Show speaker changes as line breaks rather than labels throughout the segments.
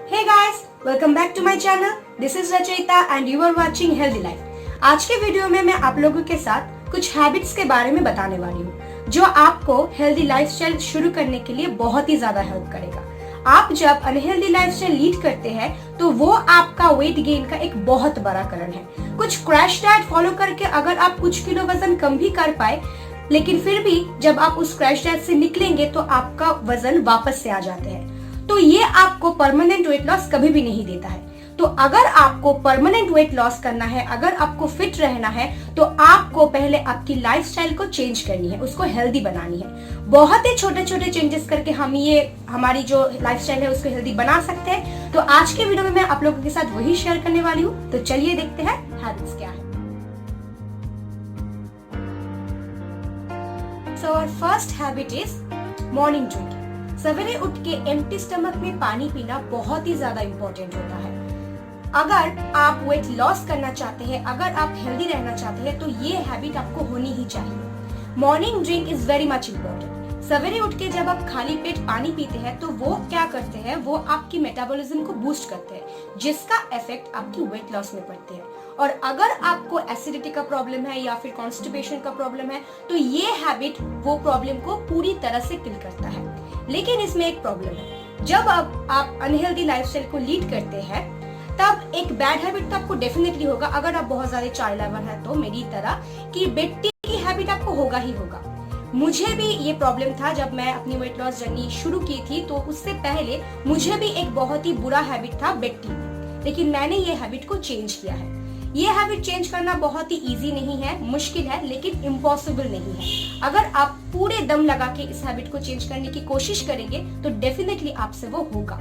Hey guys, welcome back to my channel. This is रचयिता and you are watching Healthy Life. आज के video में मैं आप लोगों के साथ कुछ हैबिट्स के बारे में बताने वाली हूँ जो आपको हेल्दी लाइफस्टाइल शुरू करने के लिए बहुत ही ज्यादा हेल्प करेगा। आप जब अनहेल्दी लाइफस्टाइल लीड करते हैं तो वो आपका वेट गेन का एक बहुत बड़ा कारण है। कुछ क्रैश डाइट फॉलो करके अगर आप कुछ किलो वजन कम भी कर पाए, लेकिन फिर भी जब आप उस क्रैश डाइट से निकलेंगे तो आपका वजन वापस से आ जाते हैं। तो ये आपको परमानेंट वेट लॉस कभी भी नहीं देता है। तो अगर आपको परमानेंट वेट लॉस करना है, अगर आपको फिट रहना है, तो आपको पहले आपकी लाइफस्टाइल को चेंज करनी है, उसको हेल्दी बनानी है। बहुत ही छोटे छोटे चेंजेस करके हम ये हमारी जो लाइफस्टाइल है उसको हेल्दी बना सकते हैं। तो आज के वीडियो में मैं आप लोगों के साथ वही शेयर करने वाली हूँ। तो चलिए देखते हैं हैबिट्स क्या है। So our first habit is morning drinking. सवेरे उठ के एम्प्टी स्टमक में पानी पीना बहुत ही ज्यादा इम्पोर्टेंट होता है। अगर आप वेट लॉस करना चाहते हैं, अगर आप हेल्दी रहना चाहते हैं, तो ये हैबिट आपको होनी ही चाहिए। Morning drink is very much important. सवेरे उठ के जब आप खाली पेट पानी पीते हैं तो वो क्या करते हैं, वो आपकी मेटाबॉलिज्म को बूस्ट करते हैं, जिसका इफेक्ट आपकी वेट लॉस में पड़ते हैं। और अगर आपको एसिडिटी का प्रॉब्लम है या फिर कॉन्स्टिपेशन का प्रॉब्लम है, तो ये हैबिट वो प्रॉब्लम को पूरी तरह से किल करता है। लेकिन इसमें एक प्रॉब्लम है, जब आप अनहेल्दी लाइफस्टाइल को लीड करते हैं तब एक बैड हैबिट तो आपको डेफिनेटली होगा। अगर आप बहुत ज्यादा चाय लवर है तो मेरी तरह कि बेटी की हैबिट आपको होगा ही होगा। मुझे भी ये प्रॉब्लम था जब मैं अपनी वेट लॉस जर्नी शुरू की थी, तो उससे पहले मुझे भी एक बहुत ही बुरा हैबिट था बेटी, लेकिन मैंने ये हैबिट को चेंज किया है। ये हैबिट चेंज करना बहुत ही इजी नहीं है, मुश्किल है, लेकिन इम्पॉसिबल नहीं है। अगर आप पूरे दम लगा के इस हैबिट को चेंज करने की कोशिश करेंगे तो डेफिनेटली आपसे वो होगा।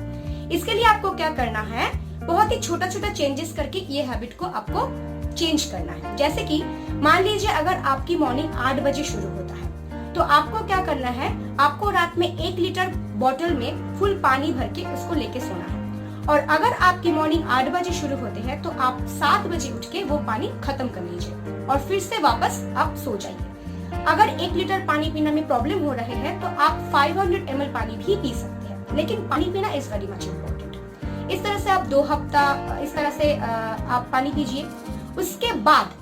इसके लिए आपको क्या करना है, बहुत ही छोटा छोटा चेंजेस करके ये हैबिट को आपको चेंज करना है। जैसे कि मान लीजिए अगर आपकी मॉर्निंग 8 बजे शुरू होता है, तो आपको क्या करना है, आपको रात में 1 लीटर बॉटल में फुल पानी भर के उसको लेके सोना है। और अगर आपकी मॉर्निंग 8 बजे शुरू होते हैं तो आप 7 बजे उठ के वो पानी खत्म कर लीजिए और फिर से वापस आप सो जाइए। अगर 1 लीटर पानी पीना में प्रॉब्लम हो रहे हैं तो आप 500 ml पानी भी पी सकते हैं, लेकिन पानी पीना इज वेरी मच इम्पोर्टेंट। इस तरह से आप 2 हफ्ता इस तरह से आप पानी पीजिए। उसके बाद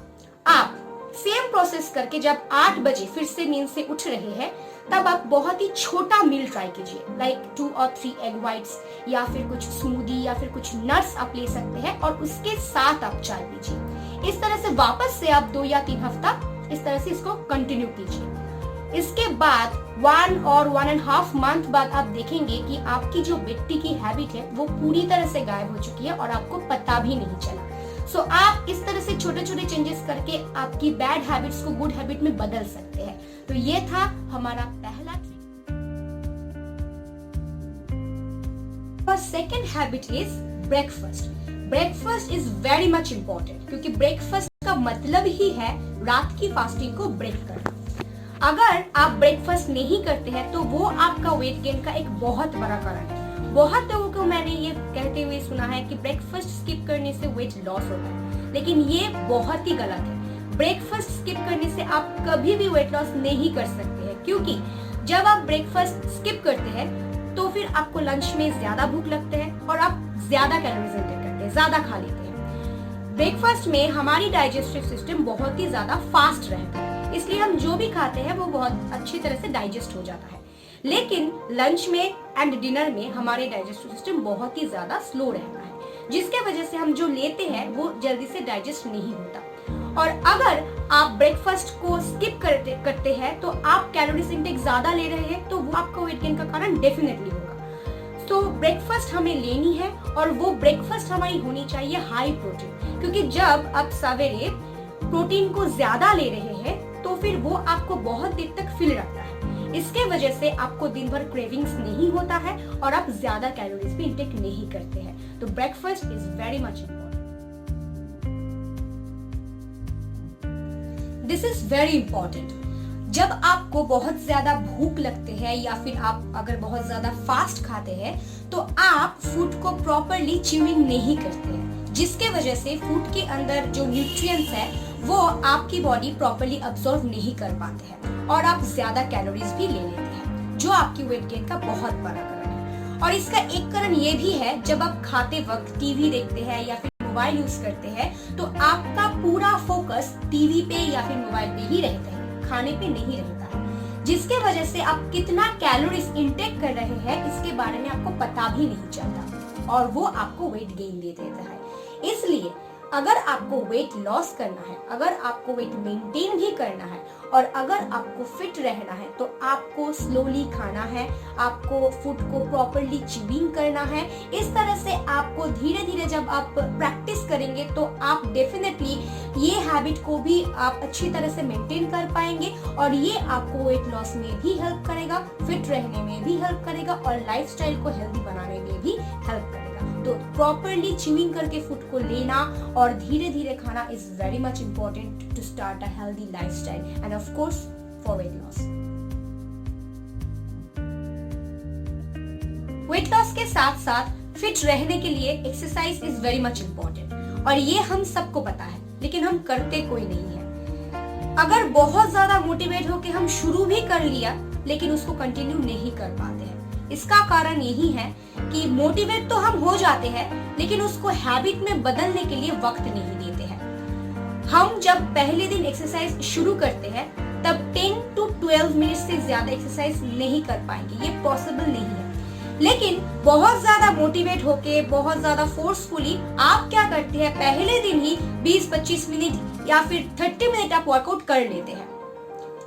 आप सेम प्रोसेस करके जब 8 बजे फिर से नींद से उठ रहे हैं, तब आप बहुत ही छोटा मील ट्राई कीजिए, लाइक 2 और 3 एग व्हाइट्स या फिर कुछ स्मूदी या फिर कुछ नट्स आप ले सकते हैं और उसके साथ आप चाय पीजिए। इस तरह से वापस से आप 2 या 3 हफ्ता इस तरह से इसको कंटिन्यू कीजिए। इसके बाद 1 और 1.5 मंथ बाद आप देखेंगे कि आपकी जो बेटी की हैबिट है वो पूरी तरह से गायब हो चुकी है और आपको पता भी नहीं चला। सो आप इस तरह से छोटे छोटे चेंजेस करके आपकी बैड हैबिट्स को गुड हैबिट में बदल सकते हैं। तो ये था हमारा पहला trick. Second habit is breakfast. Breakfast is very much important, क्योंकि ब्रेकफास्ट का मतलब ही है रात की फास्टिंग को ब्रेक करना। अगर आप ब्रेकफास्ट नहीं करते हैं तो वो आपका वेट गेन का एक बहुत बड़ा कारण है। बहुत लोगों को मैंने ये कहते हुए सुना है कि ब्रेकफास्ट स्किप करने से वेट लॉस होता है, लेकिन ये बहुत ही गलत है। ब्रेकफास्ट स्किप करने से आप कभी भी वेट लॉस नहीं कर सकते हैं, क्योंकि जब आप ब्रेकफास्ट स्किप करते हैं तो फिर आपको लंच में ज्यादा भूख लगते हैं और आप ज्यादा कैलोरीज इंटेक करते हैं, ज्यादा खा लेते हैं। ब्रेकफास्ट में हमारी डाइजेस्टिव सिस्टम बहुत ही ज्यादा फास्ट रहता है, इसलिए हम जो भी खाते हैं वो बहुत अच्छी तरह से डाइजेस्ट हो जाता है। लेकिन लंच में एंड डिनर में हमारे डाइजेस्टिव सिस्टम बहुत ही ज्यादा स्लो रहता है, जिसके वजह से हम जो लेते हैं वो जल्दी से डाइजेस्ट नहीं होता। और अगर आप ब्रेकफास्ट को स्किप करते हैं तो आप कैलोरीज इंटेक ज्यादा ले रहे हैं, तो वो आपका वेट गेन का कारण डेफिनेटली होगा। तो ब्रेकफास्ट हमें लेनी है और वो ब्रेकफास्ट हमारी होनी चाहिए हाई प्रोटीन, क्योंकि जब आप सवेरे प्रोटीन को ज्यादा ले रहे हैं तो फिर वो आपको बहुत देर तक फिल रखता है। इसके वजह से आपको दिन भर क्रेविंग्स नहीं होता है और आप ज्यादा कैलोरीज भी इंटेक नहीं करते हैं। तो breakfast is very much important. This is very important. जब आपको बहुत ज्यादा भूख लगते हैं या फिर आप अगर बहुत ज्यादा फास्ट खाते हैं तो आप फूड को प्रॉपरली च्यूइंग नहीं करते हैं, जिसके वजह से फूड के अंदर जो न्यूट्रिएंट्स है वो आपकी बॉडी प्रॉपरली अब्सॉर्ब नहीं कर पाते हैं और आप ज्यादा कैलोरीज भी ले लेते हैं, जो आपकी वेट गेन का बहुत बड़ा कारण है। और इसका एक कारण ये भी है, जब आप खाते वक्त टीवी देखते हैं या फिर मोबाइल यूज करते हैं तो आपका पूरा फोकस टीवी पे या फिर मोबाइल पे ही रहता है, खाने पे नहीं रहता है, जिसके वजह से आप कितना कैलोरीज इनटेक कर रहे हैं इसके बारे में आपको पता भी नहीं चलता और वो आपको वेट गेन दे देता है। इसलिए अगर आपको वेट लॉस करना है, अगर आपको वेट मेंटेन भी करना है और अगर आपको फिट रहना है तो आपको स्लोली खाना है, आपको फूड को प्रॉपरली च्यूइंग करना है। इस तरह से आपको धीरे धीरे जब आप प्रैक्टिस करेंगे तो आप डेफिनेटली ये हैबिट को भी आप अच्छी तरह से मेंटेन कर पाएंगे और ये आपको वेट लॉस में भी हेल्प करेगा, फिट रहने में भी हेल्प करेगा और लाइफस्टाइल को हेल्दी बनाने में भी हेल्प करेगा। तो प्रॉपरली च्यूइंग करके फूड को लेना और धीरे धीरे खाना is very much important to start a healthy lifestyle and of course for weight loss. Weight loss के साथ साथ फिट रहने के लिए exercise is very much important और ये हम सबको पता है, लेकिन हम करते कोई नहीं है। अगर बहुत ज्यादा मोटिवेट होके हम शुरू भी कर लिया लेकिन उसको कंटिन्यू नहीं कर पाते हैं, इसका कारण यही है कि मोटिवेट तो हम हो जाते हैं लेकिन उसको हैबिट में बदलने के लिए वक्त नहीं देते हैं। हम जब पहले दिन एक्सरसाइज शुरू करते हैं तब 10 to 12 मिनट से ज्यादा एक्सरसाइज नहीं कर पाएंगे, ये पॉसिबल नहीं है। लेकिन बहुत ज्यादा मोटिवेट होके, बहुत ज्यादा फोर्सफुली आप क्या करते हैं, पहले दिन ही 20-25 मिनट या फिर 30 मिनट आप वर्कआउट कर लेते हैं।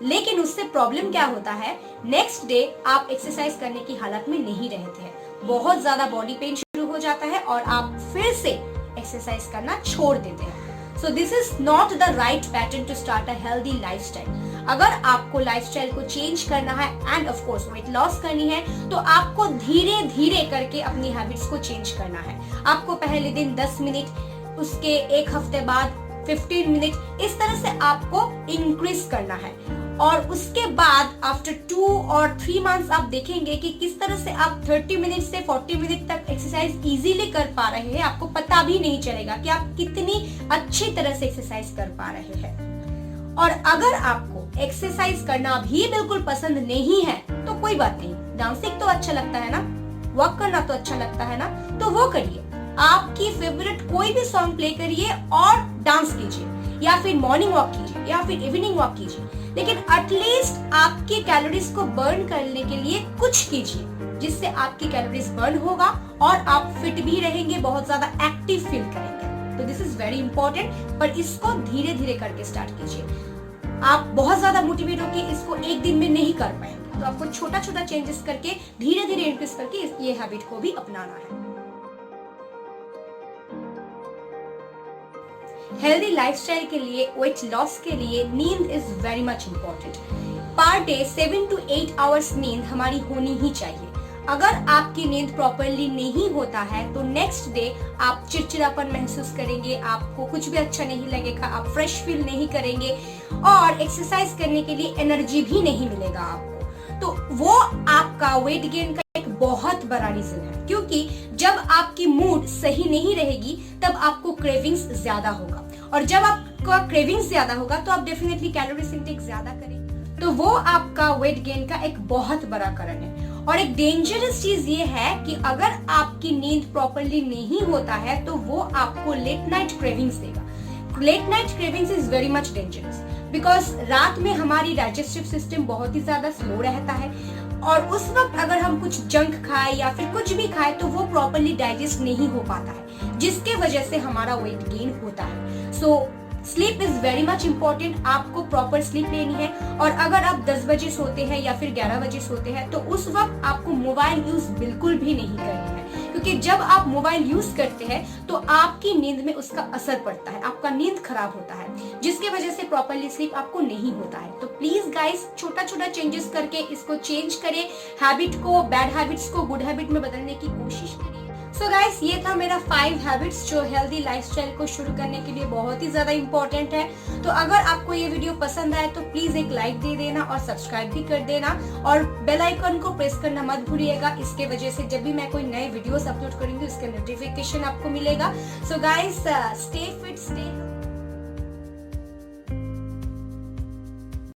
लेकिन उससे प्रॉब्लम क्या होता है, नेक्स्ट डे आप एक्सरसाइज करने की हालत में नहीं रहते हैं, बहुत ज्यादा बॉडी पेन शुरू हो जाता है और आप फिर से एक्सरसाइज करना छोड़ देते हैं। So this is not the right pattern to start a healthy lifestyle. अगर आपको लाइफस्टाइल को चेंज करना है and of course weight loss करनी है तो आपको धीरे धीरे करके अपनी हैबिट्स को चेंज करना है। आपको पहले दिन 10 मिनट, उसके एक हफ्ते बाद 15 मिनट, इस तरह से आपको इंक्रीज करना है और उसके बाद आफ्टर 2 और 3 मंथ्स आप देखेंगे कि किस तरह से आप 30 मिनट से 40 मिनट तक एक्सरसाइज इजीली कर पा रहे हैं। आपको पता भी नहीं चलेगा कि आप कितनी अच्छी तरह से एक्सरसाइज कर पा रहे हैं। और अगर आपको एक्सरसाइज करना भी बिल्कुल पसंद नहीं है तो कोई बात नहीं, डांसिंग तो अच्छा लगता है ना, वॉक करना तो अच्छा लगता है ना, तो वो करिए। आपकी फेवरेट कोई भी सॉन्ग प्ले करिए और डांस कीजिए या फिर मॉर्निंग वॉक कीजिए या फिर इवनिंग वॉक कीजिए, लेकिन एटलीस्ट आपकी कैलोरीज को बर्न करने के लिए कुछ कीजिए जिससे आपकी कैलोरीज बर्न होगा और आप फिट भी रहेंगे, बहुत ज्यादा एक्टिव फील करेंगे। तो दिस इज वेरी इंपॉर्टेंट, पर इसको धीरे धीरे करके स्टार्ट कीजिए। आप बहुत ज्यादा मोटिवेट होकर इसको एक दिन में नहीं कर पाएंगे, तो आपको छोटा छोटा चेंजेस करके धीरे धीरे इंक्रीज करके ये हैबिट को भी अपनाना है। हेल्दी लाइफस्टाइल के लिए, वेट लॉस के लिए नींद is very much important. Per day 7 to 8 hours नींद हमारी होनी ही चाहिए। अगर आपकी नींद प्रॉपरली नहीं होता है तो नेक्स्ट डे आप चिड़चिड़ापन महसूस करेंगे, आपको कुछ भी अच्छा नहीं लगेगा, आप फ्रेश फील नहीं करेंगे और एक्सरसाइज करने के लिए एनर्जी भी नहीं मिलेगा आपको। तो वो आपका वेट गेन का एक बहुत बड़ा रीजन है, क्योंकि जब आपकी मूड सही नहीं रहेगी तब आपको क्रेविंग्स ज्यादा होगा और जब आपका क्रेविंग्स ज्यादा होगा तो आप डेफिनेटली कैलोरीज इंटेक ज्यादा करेंगे, तो वो आपका वेट गेन का एक बहुत बड़ा कारण है। और एक डेंजरस चीज ये है कि अगर आपकी नींद प्रॉपरली नहीं होता है तो वो आपको लेट नाइट क्रेविंग्स देगा। Late night cravings is very much dangerous because रात में हमारी डाइजेस्टिव सिस्टम बहुत ही ज्यादा स्लो रहता है और उस वक्त अगर हम कुछ जंक खाए या फिर कुछ भी खाए तो वो प्रॉपरली डाइजेस्ट नहीं हो पाता है, जिसके वजह से हमारा वेट गेन होता है। So sleep is very much important. आपको प्रॉपर स्लीप लेनी है और अगर आप 10 बजे सोते हैं या फिर 11 बजे सोते हैं तो उस वक्त आपको मोबाइल यूज बिल्कुल भी नहीं करनी है, क्योंकि जब आप मोबाइल यूज करते हैं तो आपकी नींद में उसका असर पड़ता है, आपका नींद खराब होता है, जिसके वजह से प्रॉपरली स्लीप आपको नहीं होता है। तो प्लीज गाइस, छोटा छोटा चेंजेस करके इसको चेंज करें, हैबिट को, बैड हैबिट्स को गुड हैबिट में बदलने की कोशिश करें। सो गाइस, ये था मेरा 5 हैबिट्स जो हेल्दी लाइफस्टाइल को शुरू करने के लिए बहुत ही ज्यादा इंपॉर्टेंट है। तो अगर आपको ये वीडियो पसंद आए तो प्लीज एक लाइक दे देना और सब्सक्राइब भी कर देना और बेल आइकन को प्रेस करना मत भूलिएगा। इसके वजह से जब भी मैं कोई नए वीडियोस अपलोड करूंगी उसका नोटिफिकेशन आपको मिलेगा। So guys, stay fit, stay